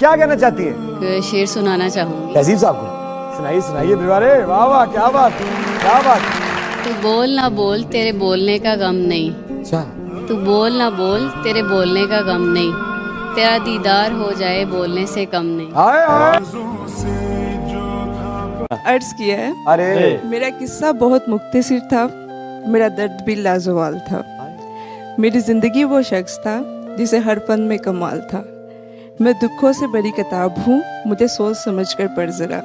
क्या कहना चाहती है? शेर सुनाना चाहूंगी। तहजीब साहब को सुनाइए सुनाइए दीवारे। वाह वाह, क्या बात क्या बात। तू बोल ना बोल तेरे बोलने का गम नहीं। अच्छा। तू बोल ना बोल तेरे बोलने का गम नहीं। तेरा दीदार हो जाए बोलने से कम नहीं। आए आए। अर्ज किया है। अरे मेरा किस्सा बहुत मुख्तसर था, मेरा दर्द भी लाजवाल था। मेरी जिंदगी वो शख्स था जिसे हर फन में कमाल था। मैं दुखों से बड़ी किताब हूँ, मुझे सोच समझ कर पढ़ जरा।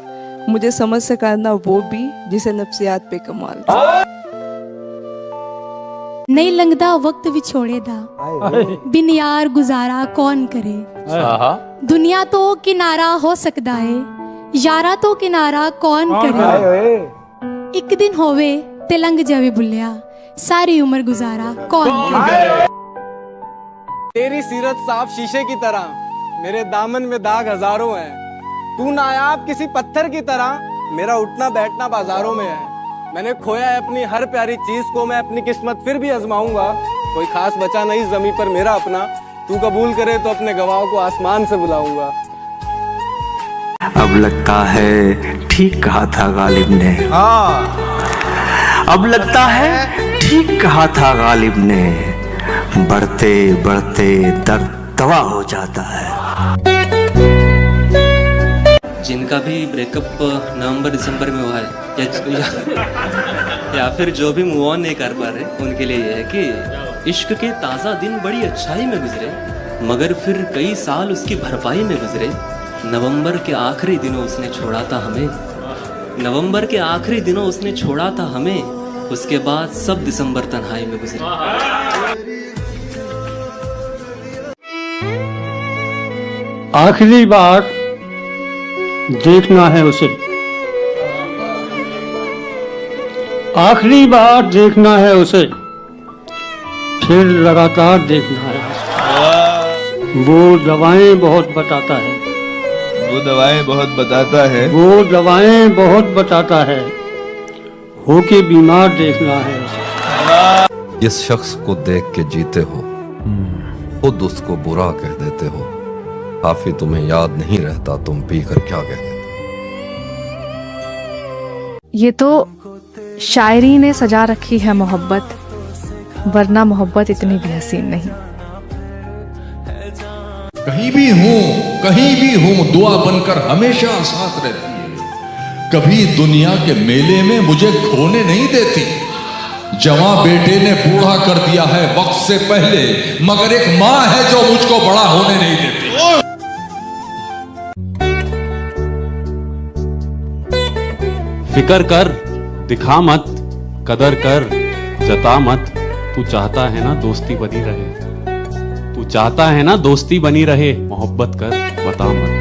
मुझे समझ सका ना वो भी जिसे नफ्सियात पे कमाल था। नहीं लंघदा वक्त विछोड़े दा, बिन यार गुजारा कौन करे। दुनिया तो किनारा हो सकता है, यारा तो किनारा कौन करे। एक दिन होवे ते लंघ जावे भुलिया, सारी उम्र गुजारा कौन करे। तेरी सीरत साफ शीशे की तरह, मेरे दामन में दाग हजारों हैं। तू नायाब किसी पत्थर की तरह, मेरा उठना बैठना बाजारों में है। मैंने खोया है अपनी हर प्यारी चीज को, मैं अपनी किस्मत फिर भी आजमाऊंगा। कोई खास बचा नहीं जमीन पर मेरा अपना, तू कबूल करे तो अपने गवाहों को आसमान से बुलाऊंगा। अब लगता है ठीक कहा था गालिब ने। अब लगता है ठीक कहा था गालिब ने। बढ़ते बढ़ते दर्द दवा हो जाता है। जिनका भी ब्रेकअप नवंबर दिसंबर में हुआ है या फिर जो भी मूव ऑन नहीं कर पा रहे, उनके लिए यह है कि इश्क के ताज़ा दिन बड़ी अच्छाई में गुजरे, मगर फिर कई साल उसकी भरपाई में गुजरे। नवंबर के आखिरी दिनों उसने छोड़ा था हमें, नवंबर के आखिरी दिनों उसने छोड़ा था हमें। उसके बाद सब दिसंबर तन्हाई में गुजरे। आखिरी बार देखना है उसे, आखिरी बार देखना है उसे, फिर लगातार देखना है उसे। वो दवाएं बहुत बताता है, वो दवाएं बहुत बताता है, वो दवाएं बहुत बताता है। होके बीमार देखना है उसे। जिस शख्स को देख के जीते हो, खुद उसको बुरा कह देते हो। काफी तुम्हें याद नहीं रहता तुम पी कर क्या कह देते। ये तो शायरी ने सजा रखी है मोहब्बत, वरना मोहब्बत इतनी भी हसीन नहीं। कहीं भी हूँ दुआ बनकर हमेशा साथ रहती है। कभी दुनिया के मेले में मुझे खोने नहीं देती। जवां बेटे ने बूढ़ा कर दिया है वक्त से पहले, मगर एक माँ है जो मुझको बड़ा होने नहीं देती। फिकर कर दिखा मत, कदर कर जता मत। तू चाहता है ना दोस्ती बनी रहे, तू चाहता है ना दोस्ती बनी रहे। मोहब्बत कर बता मत।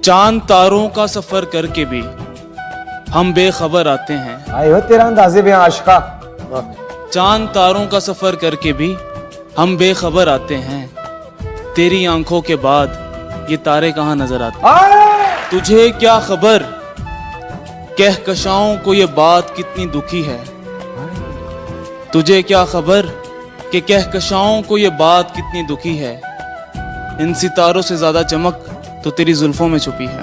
चांद तारों का सफर करके भी हम बेखबर आते हैं। आए हो तेरा अंदाजे में आशिका। चांद तारों का सफर करके भी हम बेखबर आते हैं। तेरी आंखों के बाद ये तारे कहाँ नजर आते। तुझे क्या खबर कहकशाओं को ये बात कितनी दुखी है। तुझे क्या खबर कि कहकशाओं को ये बात कितनी दुखी है। इन सितारों से ज्यादा चमक तो तेरी जुल्फों में छुपी है।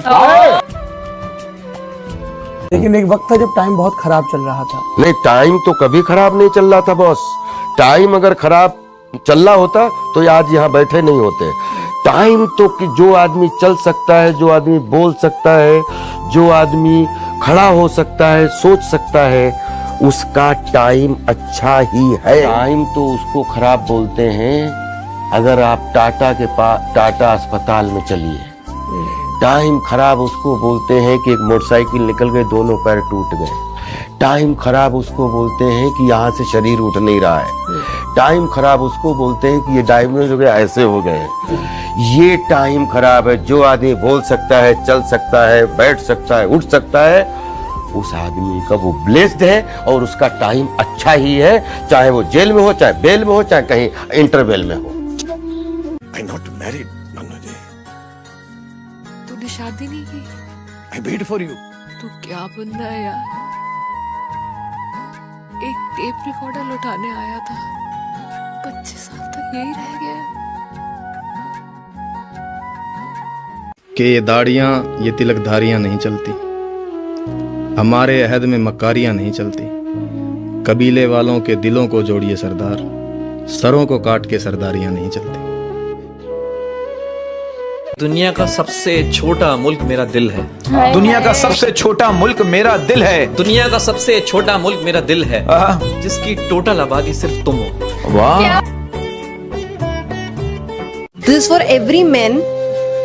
लेकिन एक वक्त था जब टाइम बहुत खराब चल रहा था। नहीं, टाइम तो कभी खराब नहीं चल रहा था बॉस। टाइम अगर खराब चल रहा होता तो आज यहाँ बैठे नहीं होते। टाइम तो कि जो आदमी चल सकता है, जो आदमी बोल सकता है, जो आदमी खड़ा हो सकता है, सोच सकता है, उसका टाइम अच्छा ही है। टाइम तो उसको खराब बोलते हैं अगर आप टाटा के पास टाटा अस्पताल में चलिए। टाइम खराब उसको बोलते हैं कि एक मोटरसाइकिल निकल गई, दोनों पैर टूट गए। टाइम खराब उसको बोलते हैं कि यहाँ से शरीर उठ नहीं रहा है। टाइम खराब उसको बोलते हैं कि ये डायग्नोज हो गया, ऐसे हो गए। ये टाइम खराब है। जो आदमी बोल सकता है, चल सकता है, बैठ सकता है, उठ सकता है, उस आदमी का वो ब्लेस्ड है और उसका टाइम अच्छा ही है, चाहे वो जेल में हो, चाहे बेल में हो, चाहे कहीं इंटरवेल में हो। I not married Manoj. तूने शादी नहीं की? I wait for you. तू क्या बंदा है यार। एक टेप रिकॉर्डर लौटाने आया था, 25 साल तक यही रह गया। कि ये दाढ़ियाँ ये तिलकधारियाँ नहीं चलती, हमारे अहद में मक्कारियाँ नहीं चलती। कबीले वालों के दिलों को जोड़िए सरदार, सरों को काट के सरदारियाँ नहीं चलती। दुनिया का सबसे छोटा मुल्क मेरा दिल है। दुनिया का सबसे छोटा मुल्क मेरा दिल है। दुनिया का सबसे छोटा मुल्क मेरा दिल है, जिसकी टोटल आबादी सिर्फ तुम हो। वाह। This is for every man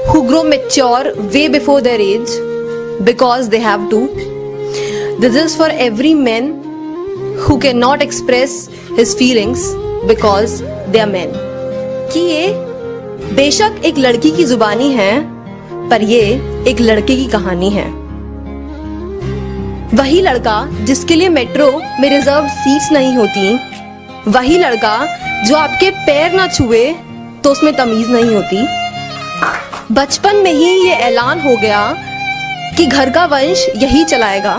who grow mature way before their age because they have to. This is for every man who cannot express his feelings because they are men. कि ये बेशक एक लड़की की जुबानी है, पर ये एक लड़के की कहानी है। वही लड़का जिसके लिए मेट्रो में रिजर्व सीट्स नहीं होती, वही लड़का जो आपके पैर ना छुए तो उसमें तमीज नहीं होती। बचपन में ही ये ऐलान हो गया कि घर का वंश यही चलाएगा।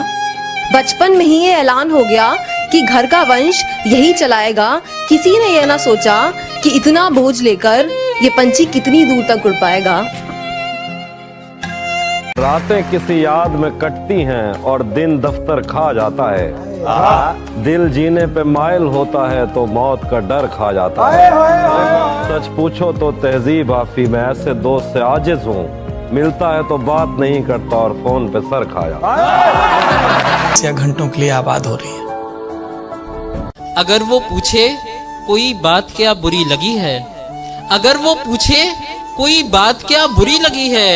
बचपन में ही ये ऐलान हो गया कि घर का वंश यही चलाएगा। किसी ने यह ना सोचा कि इतना बोझ लेकर ये पंछी कितनी दूर तक उड़ पाएगा। रातें किसी याद में कटती हैं और दिन दफ्तर खा जाता है। दिल जीने पे माइल होता है तो मौत का डर खा जाता है। सच पूछो तो तहजीब आफी, मैं ऐसे दोस्त से आजिज हूँ, मिलता है तो बात नहीं करता और फोन पे सर खाया। घंटों के लिए आबाद हो रही है। अगर वो पूछे कोई बात क्या बुरी लगी है, अगर वो पूछे कोई बात क्या बुरी लगी है,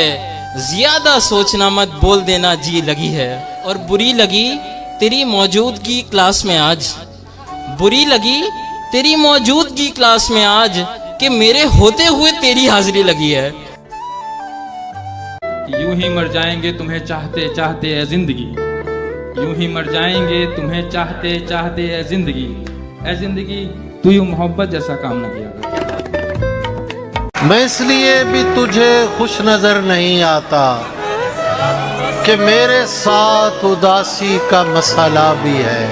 ज्यादा सोचना मत, बोल देना जी लगी है। और बुरी लगी तेरी मौजूदगी क्लास में आज, बुरी लगी तेरी मौजूदगी क्लास में आज, कि मेरे होते हुए तेरी हाजिरी लगी है। यूं ही मर जाएंगे तुम्हें चाहते चाहते ए जिंदगी, यूं ही मर जाएंगे तुम्हें चाहते चाहते ए जिंदगी, ए जिंदगी तू यूं मोहब्बत जैसा काम न किया कर। मैं इसलिए भी तुझे खुश नजर नहीं आता कि मेरे साथ उदासी का मसाला भी है।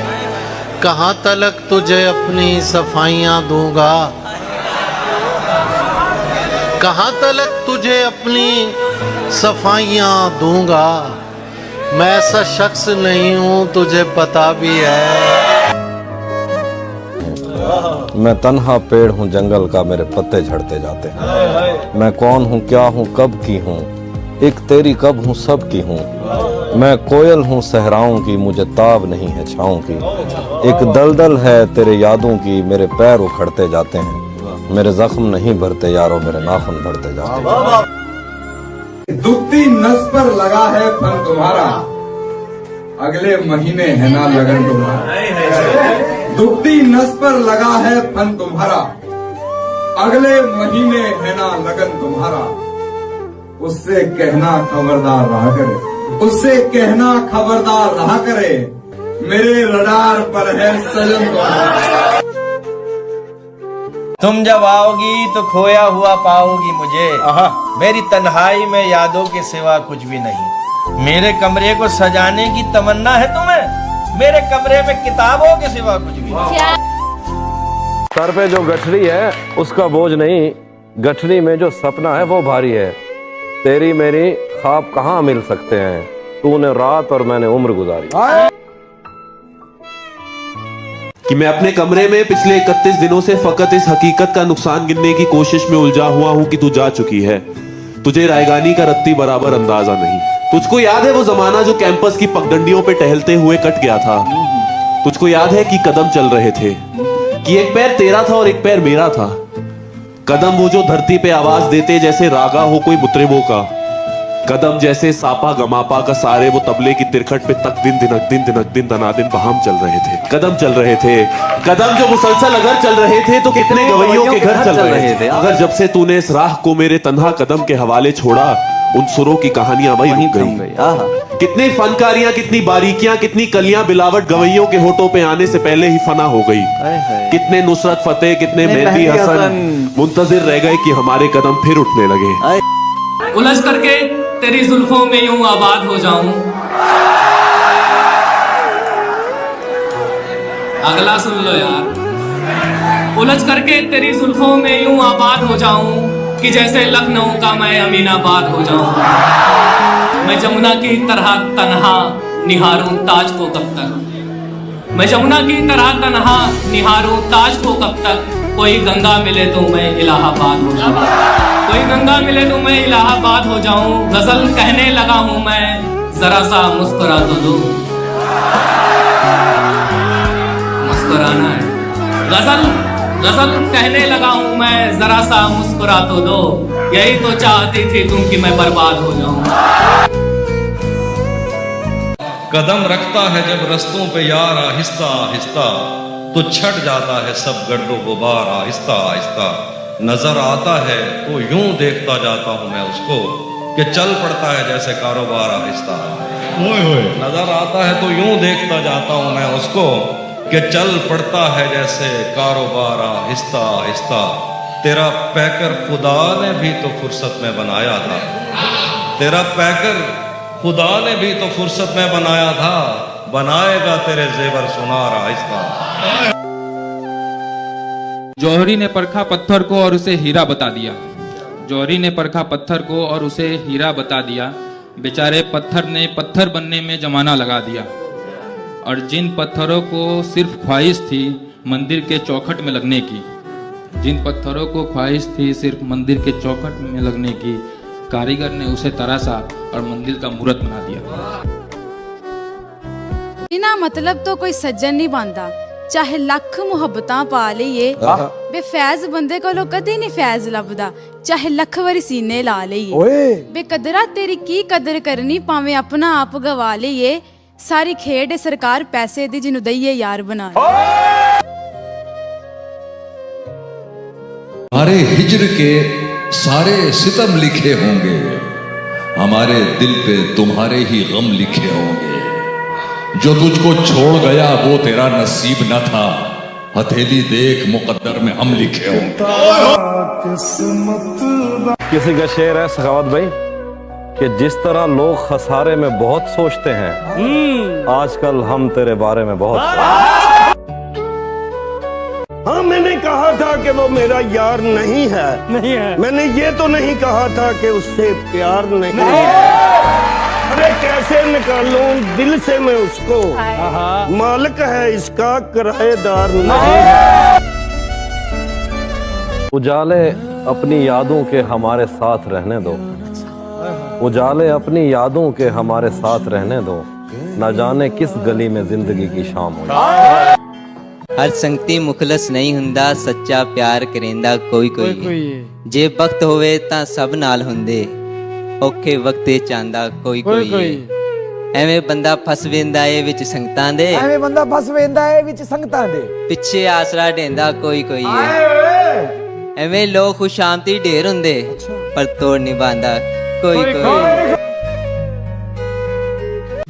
कहाँ तलक तुझे अपनी सफाइयाँ दूंगा, कहाँ तलक तुझे अपनी सफाइयाँ दूंगा। मैं ऐसा शख्स नहीं हूँ, तुझे पता भी है। मैं तन्हा पेड़ हूँ जंगल का, मेरे पत्ते झड़ते जाते हैं। मैं कौन हूँ, क्या हूँ, कब की हूँ, एक तेरी कब हूँ, सब की हूँ। मैं कोयल हूँ सहराओं की, मुझे ताब नहीं है छाँव की। एक दलदल है तेरे यादों की, मेरे पैर उखड़ते जाते हैं। मेरे जख्म नहीं भरते यारों, मेरे नाखून भरते जाते हैं। दुखती नस पर लगा है फन तुम्हारा, अगले महीने है ना लगन तुम्हारा। दुखती नस पर लगा है फन तुम्हारा, अगले महीने है ना लगन तुम्हारा। उससे कहना खबरदार रहा करे, उससे कहना खबरदार रहा करे, मेरे रडार पर है सजन तुम्हारा। तुम जब आओगी तो खोया हुआ पाओगी मुझे, मेरी तन्हाई में यादों के सिवा कुछ भी नहीं। मेरे कमरे को सजाने की तमन्ना है तुम्हें, मेरे कमरे में किताबों के सिवा कुछ भी नहीं। सर पे जो गठरी है उसका बोझ नहीं, गठरी में जो सपना है वो भारी है। तेरी मेरी ख्वाब कहाँ मिल सकते हैं, तूने रात और मैंने उम्र गुजारी। कि मैं अपने कमरे में पिछले 31 दिनों से फकत इस हकीकत का नुकसान गिनने की कोशिश में उलझा हुआ हूं कि तू जा चुकी है। तुझे रायगानी का रत्ती बराबर अंदाजा नहीं। तुझको याद है वो जमाना जो कैंपस की पगडंडियों पे टहलते हुए कट गया था? तुझको याद है कि कदम चल रहे थे, कि एक पैर तेरा था और एक पैर मेरा था। कदम वो जो धरती पे आवाज देते जैसे रागा हो कोई मुतरिबों का, कदम जैसे सापा गमापा का सारे वो तबले की तिरखट पे तक दिन दिनक दिन दिनक दिन दनादिन बहाम चल रहे थे। कदम चल रहे थे, कदम जो मुसलसल अगर चल रहे थे तो कितने गवैयों के घर चल रहे थे। अगर जब से तूने इस राह को मेरे तन्हा कदम के हवाले छोड़ा, उन सुरों की कहानियां वहीं रुक गई। कितनी फनकारियां, कितनी बारीकियां, कितनी कलियां बिलावट गवैयों के होठों पे आने से पहले ही फना हो गई। कितने नुसरत फतेह, कितने मेहदी हसन मुंतजिर रह गए कि हमारे कदम फिर उठने लगे। उलझ करके तेरी जुल्फों में यूं आबाद हो जाऊं, अगला सुन लो यार। उलझ करके तेरी जुल्फों में यूं आबाद हो जाऊं, कि जैसे लखनऊ का मैं अमीनाबाद हो जाऊं। मैं जमुना की तरह तन्हा निहारूं ताज को कब तक, मैं जमुना की तरह तन्हा निहारूं ताज को कब तक। कोई गंगा मिले तो मैं इलाहाबाद हो जाऊं, कोई गंगा मिले तो मैं इलाहाबाद हो जाऊं। गजल कहने लगा हूं मैं, जरा सा मुस्कुरा तो दो। मुस्कुराना है। गजल कहने लगा हूं मैं, जरा सा मुस्कुरा तो दो। यही तो चाहती थी तुम कि मैं बर्बाद हो जाऊं। कदम रखता है जब रस्तों पे यार आहिस्ता आहिस्ता, तो छट जाता है सब गर्दो गुबार आहिस्ता आहिस्ता। नजर आता है तो यूं देखता जाता हूं मैं उसको, कि चल पड़ता है जैसे कारोबार आहिस्ता। नजर आता है तो यूं देखता जाता हूं मैं उसको, कि चल पड़ता है जैसे कारोबार आहिस्ता आहिस्ता। तेरा पैकर खुदा ने भी तो फुर्सत में बनाया था, तेरा पैकर खुदा ने भी तो फुर्सत में बनाया था। बनाएगा तेरे जेवर सुनार आहिस्ता। जौहरी ने परखा पत्थर को और उसे हीरा बता दिया। जौहरी ने परखा पत्थर को और उसे हीरा बता दिया। बेचारे पत्थर ने पत्थर बनने में जमाना लगा दिया। और जिन पत्थरों को सिर्फ ख्वाहिश थी मंदिर के चौखट में लगने की, जिन पत्थरों को ख्वाहिश थी सिर्फ मंदिर के चौखट में लगने की, कारीगर ने उसे तराशा और मंदिर का मूर्त बना दिया। बिना मतलब तो कोई सज्जन नहीं बनता, चाहे लख मुहब्बतां पा लईए। बेफैज बंदे कोलों कदी नहीं फैज लभदा, चाहे लख वारी सीने ला लईए। बेकदरा तेरी की कदर करनी, भावें अपना आप गवा लईए। सारी खेड सरकार पैसे दी, जिन्हों दईए यार बना। हमारे हिजर के सारे सितम लिखे होंगे, हमारे दिल पे तुम्हारे ही गम लिखे होंगे। जो तुझको छोड़ गया वो तेरा नसीब न था, हथेली देख मुकद्दर में हम लिखे होंगे। किसी का शेर है सखावत भाई, कि जिस तरह लोग खसारे में बहुत सोचते हैं, आजकल हम तेरे बारे में बहुत। हाँ, मैंने कहा था कि वो मेरा यार नहीं है, मैंने ये तो नहीं कहा था कि उससे प्यार नहीं है। अरे कैसे निकालूं दिल से मैं उसको, मालिक है इसका किराएदार नहीं है। उजाले अपनी यादों के हमारे साथ रहने दो, उजाले अपनी यादों के हमारे साथ रहने दो। न जाने किस गली में जिंदगी की शाम हो। हर संगती मुखलस नहीं हुंदा, सच्चा प्यार करेंदा कोई कोई। जे वक्त होवे तां सब नाल हुंदे, औखे वक्ते चांदा कोई कोई। ਐਵੇਂ ਬੰਦਾ ਫਸ ਵੇਂਦਾ ਏ ਵਿੱਚ ਸੰਗਤਾਂ ਦੇ, ਐਵੇਂ ਬੰਦਾ ਫਸ ਵੇਂਦਾ ਏ ਵਿੱਚ ਸੰਗਤਾਂ ਦੇ। ਪਿੱਛੇ ਆਸਰਾ ਢੇਂਦਾ ਕੋਈ ਕੋਈ ਏ। ਐਵੇਂ ਲੋਕ ਖੁਸ਼ਾਮਤੀ ਢੇਰ ਹੁੰਦੇ, ਪਰ ਤੋੜ ਨਹੀਂ ਬਾਂਦਾ कोई कोई।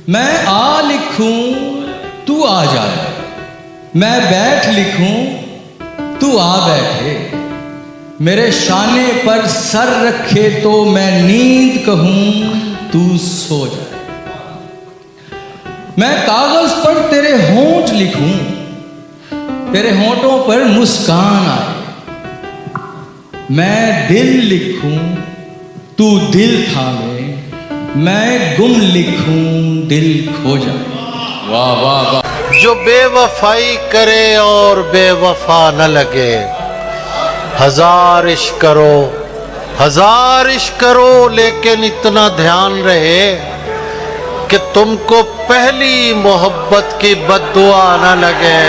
मैं आ लिखूं तू आ जाए, मैं बैठ लिखूं तू आ बैठे। मेरे शाने पर सर रखे तो मैं नींद कहूं तू सो जाए। मैं कागज पर तेरे होंठ लिखूं, तेरे होंठों पर मुस्कान आए। मैं दिल लिखूं तू दिल थामे, मैं गुम लिखूं दिल खो जाए। वाह वाह वाह। जो बेवफाई करे और बेवफा न लगे, हजार इश्क करो, हजार इश्क करो, लेकिन इतना ध्यान रहे कि तुमको पहली मोहब्बत की बद्दुआ न लगे।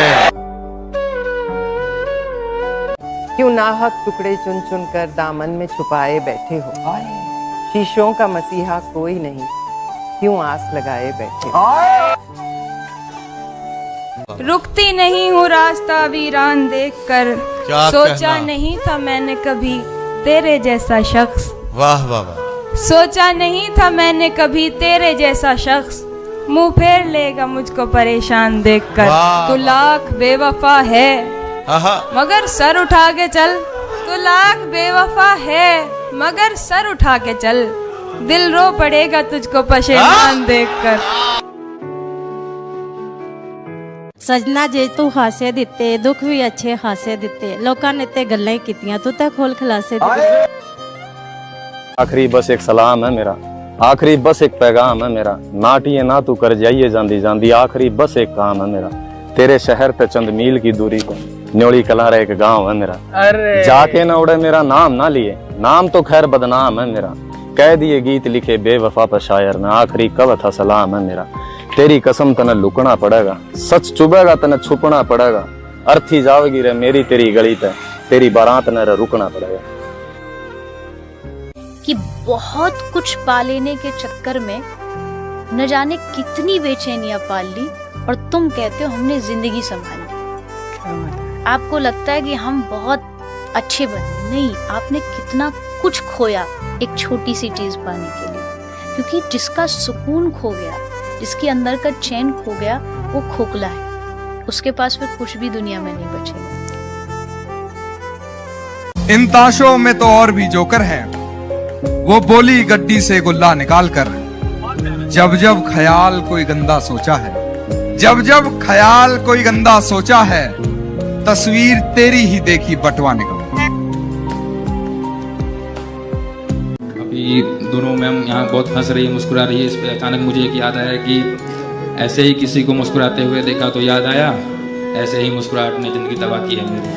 क्यों नाहक टुकड़े चुन चुन कर दामन में छुपाए बैठे हो। शीशों का मसीहा कोई नहीं, क्यों आस लगाए बैठे हो। रुकती नहीं हूँ रास्ता वीरान देखकर, सोचा नहीं था मैंने कभी तेरे जैसा शख्स। वाह वाह वाह। सोचा नहीं था मैंने कभी तेरे जैसा शख्स, मुंह फेर लेगा मुझको परेशान देखकर। तू लाख बेवफा है मगर सर उठा के चल, तू लाख बेवफा है मगर सर उठा के चल। दिल रो पड़ेगा तुझको परेशान देखकर। सजना जे तू हासे दिते, दुख भी अच्छे हासे दिते, लोकां ने ते गल्लां कीतियां, तू तां खोल खलासे दिते। आखिरी बस एक सलाम है मेरा, आखिरी बस एक पैगाम है मेरा, नाटिए ना तू कर जाइए जांदी जांदी, आखिरी बस एक काम है मेरा, तेरे शहर पे चंद मील की दूरी पर न्योली कलारा एक गांव है मेरा, जाके ना उड़े मेरा नाम ना लिए, नाम तो खैर बदनाम है मेरा, कह दिए गीत लिखे बेवफा पर शायर ने, आखिरी कब था सलाम है मेरा, तेरी कसम तने लुकना पड़ेगा, सच चुभेगा तने छुपना पड़ेगा, अर्थी जाओगी रे मेरी तेरी गली पे, तेरी बारात ने रे रुकना पड़ेगा। कि बहुत कुछ पा लेने के चक्कर में न जाने कितनी बेचैनियां पाल ली और तुम कहते हो हमने जिंदगी संभाल ली। आपको लगता है कि हम बहुत अच्छे बने, नहीं, आपने कितना कुछ खोया एक छोटी सी चीज पाने के लिए, क्योंकि जिसका सुकून खो गया, जिसके अंदर का चैन खो गया, वो खोखला है, उसके पास फिर कुछ भी दुनिया में नहीं बचेगा। इन ताशों में तो और भी जोकर है, वो बोली गड्डी से गुल्ला निकाल कर, जब जब ख्याल कोई गंदा सोचा है, जब जब ख्याल कोई गंदा सोचा है, तस्वीर तेरी ही देखी बटवा निकल। अभी दोनों मैम यहाँ बहुत हंस रही है, मुस्कुरा रही है, इस पे अचानक मुझे एक याद आया कि ऐसे ही किसी को मुस्कुराते हुए देखा तो याद आया, ऐसे ही मुस्कुराहट ने जिंदगी तबाह की है मेरी।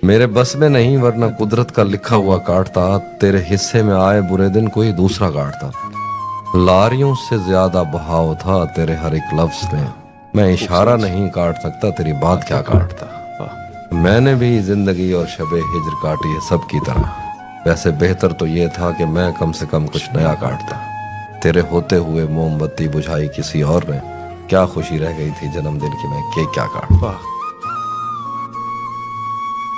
मेरे बस में नहीं वरना कुदरत का लिखा हुआ काटता, तेरे हिस्से में आए बुरे दिन कोई दूसरा काटता, लारियों से ज्यादा बहाव था तेरे हर एक लफ्ज में, मैं इशारा नहीं काट सकता तेरी बात क्या काटता, मैंने भी जिंदगी और शबे हिजर काटी है सबकी तरह, वैसे बेहतर तो ये था कि मैं कम से कम कुछ नया काटता, तेरे होते हुए मोमबत्ती बुझाई किसी और ने, क्या खुशी रह गई थी जन्मदिन की मैं केक क्या काटता।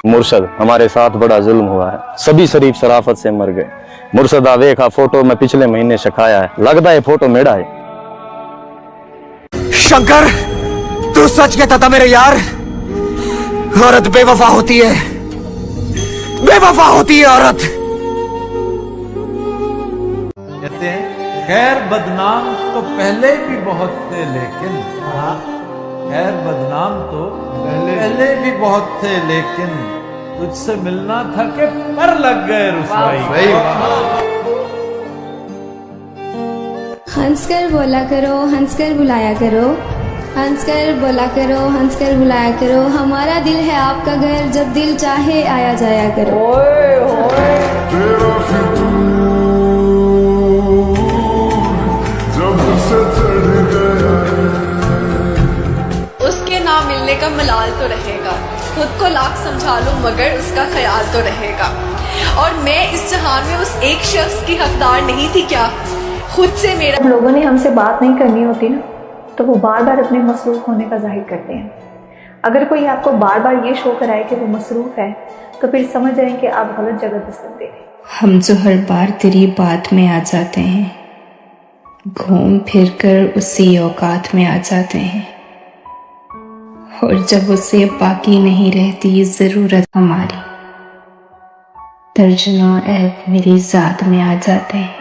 मुर्शद हमारे साथ बड़ा जुल्म हुआ है, सभी शरीफ शराफत से मर गए, मुर्शदा देखा फोटो में पिछले महीने छकाया है, लगता है फोटो मेरा है। शंकर तू सच कहता था मेरे यार, औरत बेवफा होती है, बेवफा होती है औरत। कहते हैं खैर बदनाम तो पहले भी बहुत थे, लेकिन खैर बदनाम तो पहले भी बहुत थे, लेकिन तुझसे मिलना था कि पर लग गए रुसवाई। हंसकर बोला करो, हंसकर बुलाया करो, हंसकर बोला करो, हंसकर बुलाया करो, हमारा दिल है आपका घर, जब दिल चाहे आया जाया करो। उसके ना मिलने का मलाल तो रहेगा, खुद को लाख समझा लो मगर उसका ख्याल तो रहेगा, और मैं इस जहान में उस एक शख्स की हकदार नहीं थी क्या, खुद से मेरा। जब लोगों ने हमसे बात नहीं करनी होती ना, तो वो बार बार अपने मसरूफ होने का जाहिर करते हैं। अगर कोई आपको बार बार ये शो कराए कि वो मसरूफ है, तो फिर समझ जाएं कि आप गलत जगह दस्तक दे रहे हैं। हम जो हर बार तेरी बात में आ जाते हैं, घूम फिर कर उसी औकात में आ जाते हैं, और जब उसे बाकी नहीं रहती जरूरत हमारी, दर्जनों ऐब मेरी जात में आ जाते हैं।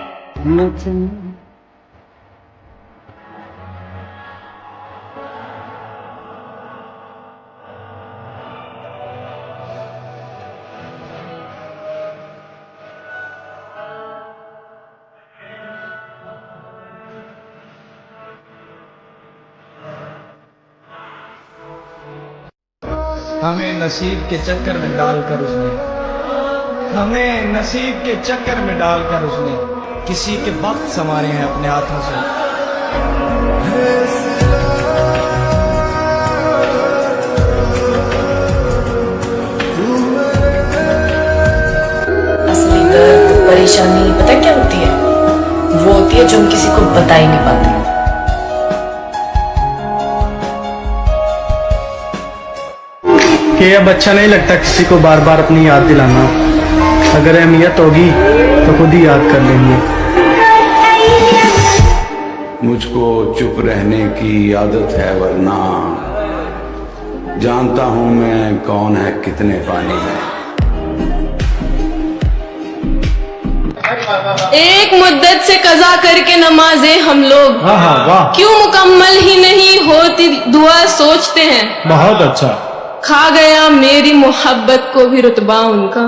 हमें नसीब के चक्कर में डालकर उसने, हमें नसीब के चक्कर में डालकर उसने किसी के वक्त संवारे हैं अपने हाथों से। असली दर्द परेशानी पता क्या होती है? वो होती है जो हम किसी को बता ही नहीं पाते। कि अब अच्छा नहीं लगता किसी को बार बार अपनी याद दिलाना, अगर अहमियत होगी तो खुद ही याद कर लेंगे। मुझको चुप रहने की आदत है, वरना जानता हूं मैं कौन है कितने पानी में। एक मुद्दत से कज़ा करके नमाजें हम लोग वाह क्यों मुकम्मल ही नहीं होती दुआ सोचते हैं। बहुत अच्छा। खा गया मेरी मोहब्बत को भी रुतबा उनका,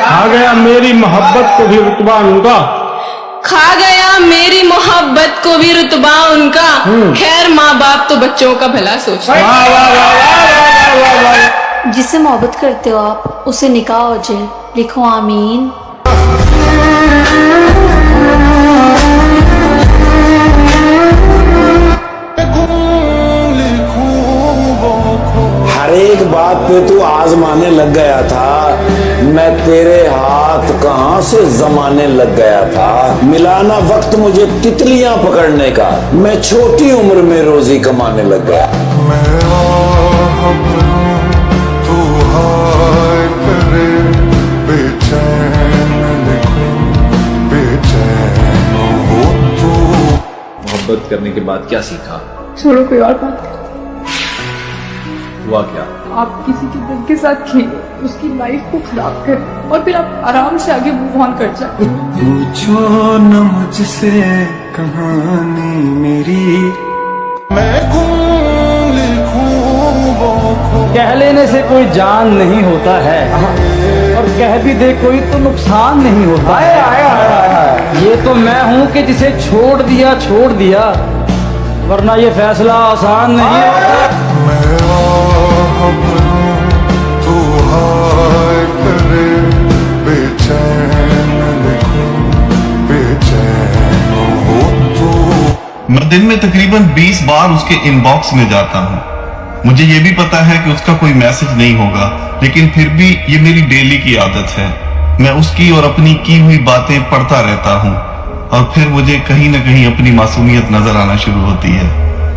खा गया मेरी मोहब्बत को भी रुतबा उनका, खा गया मेरी मोहब्बत को भी रुतबा उनका। खैर माँ बाप तो बच्चों का भला सोचते हैं। जिससे मोहब्बत करते हो आप उसे निकाह हो जाए, लिखो आमीन। हर एक बात पे तू आजमाने लग गया था, मैं तेरे हाथ कहां से जमाने लग गया था। मिलाना वक्त मुझे तितलियां पकड़ने का, मैं छोटी उम्र में रोजी कमाने लग गया। मोहब्बत करने के बाद क्या सीखा? छोड़ो, कोई और बात करो। हुआ क्या? आप किसी के दिल के साथ खेलें, उसकी लाइफ को खराब करें और फिर आप आराम से आगे मूव ऑन कर जाए। पूछो न मुझसे कहानी मेरी, मैं कह लेने से कोई जान नहीं होता है, और कह भी दे कोई तो नुकसान नहीं होता है। ये तो मैं हूँ कि जिसे छोड़ दिया, वरना ये फैसला आसान नहीं होता। मैं दिन में तकरीबन 20 बार उसके इनबॉक्स में जाता हूँ। मुझे ये भी पता है कि उसका कोई मैसेज नहीं होगा, लेकिन फिर भी ये मेरी डेली की आदत है। मैं उसकी और अपनी की हुई बातें पढ़ता रहता हूँ, और फिर मुझे कहीं ना कहीं अपनी मासूमियत नजर आना शुरू होती है।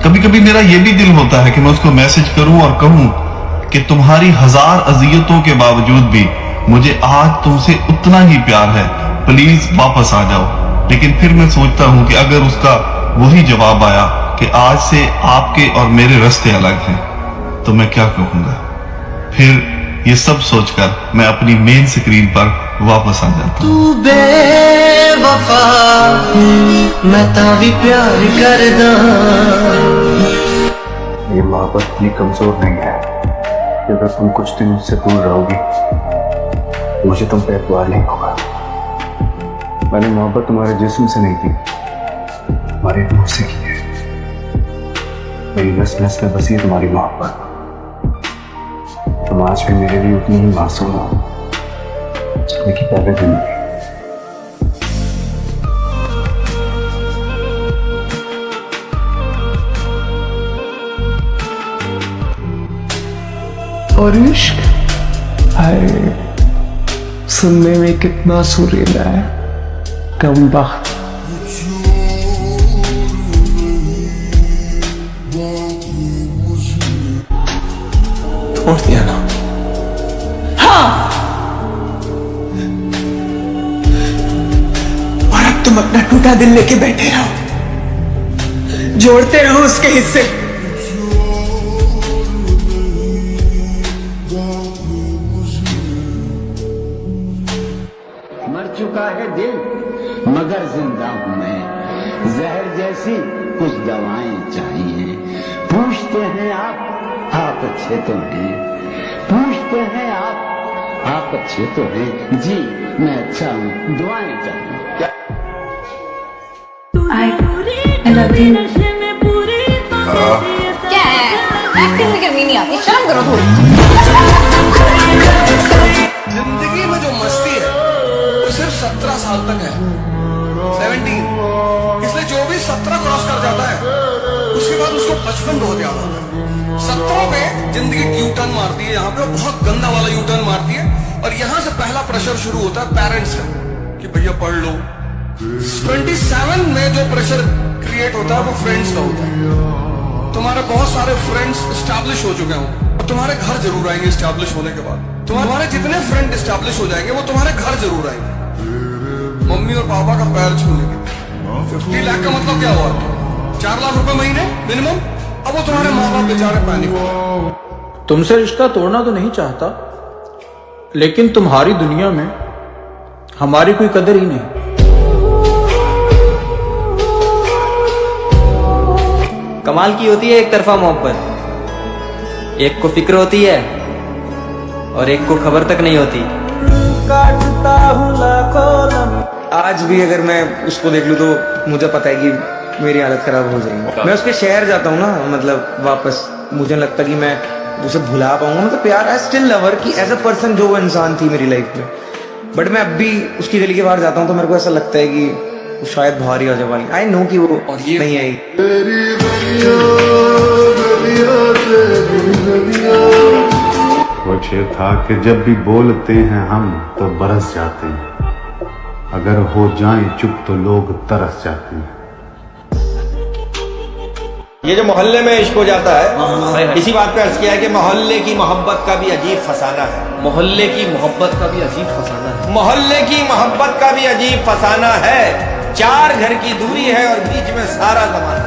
कभी कभी मेरा ये भी दिल होता है कि मैं उसको मैसेज करूं और कहूं कि तुम्हारी 1000 अजियतों के बावजूद भी मुझे आज तुमसे उतना ही प्यार है, प्लीज वापस आ जाओ। लेकिन फिर मैं सोचता हूं कि अगर उसका वही जवाब आया कि आज से आपके और मेरे रास्ते अलग हैं, तो मैं क्या कहूंगा? फिर ये सब सोचकर मैं अपनी मेन स्क्रीन पर वापस आ जाता हूं। तू बेवफा मैं तावी प्यार करदा। ये मोहब्बत इतनी कमजोर नहीं है कि अगर तुम कुछ दिन मुझसे दूर रहोगी मुझे तुम पे एतबार नहीं होगा। मैंने मोहब्बत तुम्हारे जिस्म से नहीं की, तुम्हारी रूह से की है। मेरी नस नस में बसी है तुम्हारी मोहब्बत। तुम आज भी मेरे लिए उतनी ही मासूम हो जितने की पहले दिन थी। और इश्क हाय सुनने में कितना सुरीला है, कम वक्त छोड़ दिया ना। हाँ, और अब तुम अपना टूटा दिल लेके बैठे रहो, जोड़ते रहो उसके हिस्से। मर चुका है दिल मगर जिंदा हूं मैं, जहर जैसी कुछ दवाएं चाहिए। पूछते हैं आप अच्छे तो हैं, पूछते हैं आप अच्छे तो हैं जी, मैं अच्छा हूं, दुआएं चाहिए। I love you। क्या है, एक्टिंग भी करनी नहीं आती, शर्म करो थोड़ी। जिंदगी में जो मस्ती है वो सिर्फ 17 साल तक है, 17। इसलिए जो भी 17 क्रॉस कर जाता है उसके बाद उसको 55 बहुत याद आता है। 17 में जिंदगी यू टर्न मारती है, यहाँ पे बहुत गंदा वाला यू टर्न मारती है, और यहाँ से पहला प्रेशर शुरू होता है पेरेंट्स का कि भैया पढ़ लो। 27 में जो प्रेशर क्रिएट होता है वो फ्रेंड्स का होता है। तुम्हारे बहुत सारे फ्रेंड्स एस्टैब्लिश हो चुके हों, तुम्हारे घर जरूर आएंगे एस्टैब्लिश होने के बाद। तुम्हारे जितने फ्रेंड एस्टैब्लिश हो जाएंगे वो तुम्हारे घर जरूर आएंगे, मम्मी और पापा का पैर छूने के। 50 लाख का मतलब क्या हुआ? 4 लाख रुपए महीने मिनिमम। अब वो तुम्हारे माँ बाप बेचारे पैनिक हो। तुमसे रिश्ता तोड़ना तो नहीं चाहता, लेकिन तुम्हारी दुनिया में हमारी कोई कदर ही नहीं। कमाल की होती है एक तरफा मोहब्बत। एक को फिक्र होती है और एक को खबर तक नहीं होती। काटता हूँ लाखों। आज भी अगर मैं उसको देख लूँ तो मुझे पता है कि मेरी हालत खराब हो जाएगी। मैं उसके शहर जाता हूँ ना, मतलब वापस, मुझे लगता कि मैं उसे भुला पाऊंगा। मतलब प्यार आई स्टिल लव हर, कि एज अ पर्सन जो वो इंसान थी मेरी लाइफ में। बट मैं अब भी उसकी गली के बाहर जाता हूँ तो मेरे को ऐसा लगता है कि वो शायद बाहर ही आ जाए वाली। आई नो कि वो नहीं आएगी। वो शेर था कि जब भी बोलते हैं हम तो बरस जाते हैं, अगर हो जाएं चुप तो लोग तरस जाते हैं। ये जो मोहल्ले में इश्क हो जाता है, इसी बात पे अर्ज किया है कि मोहल्ले की मोहब्बत का भी अजीब फसाना है। मोहल्ले की मोहब्बत का भी अजीब फसाना है। मोहल्ले की मोहब्बत का भी अजीब फसाना है। 4 घर की दूरी है और बीच में सारा जमाना।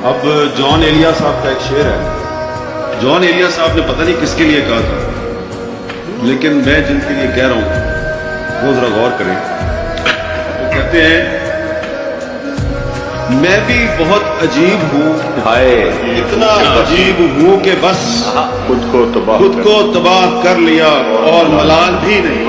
अब जॉन एलिया साहब का एक शेर है। जॉन एलिया साहब ने पता नहीं किसके लिए कहा था, लेकिन मैं जिनके लिए कह रहा हूं वो जरा गौर करें। तो कहते हैं, मैं भी बहुत अजीब हूँ, हाय इतना अजीब हूँ कि बस खुद को तबाह कर लिया और मलाल भी नहीं।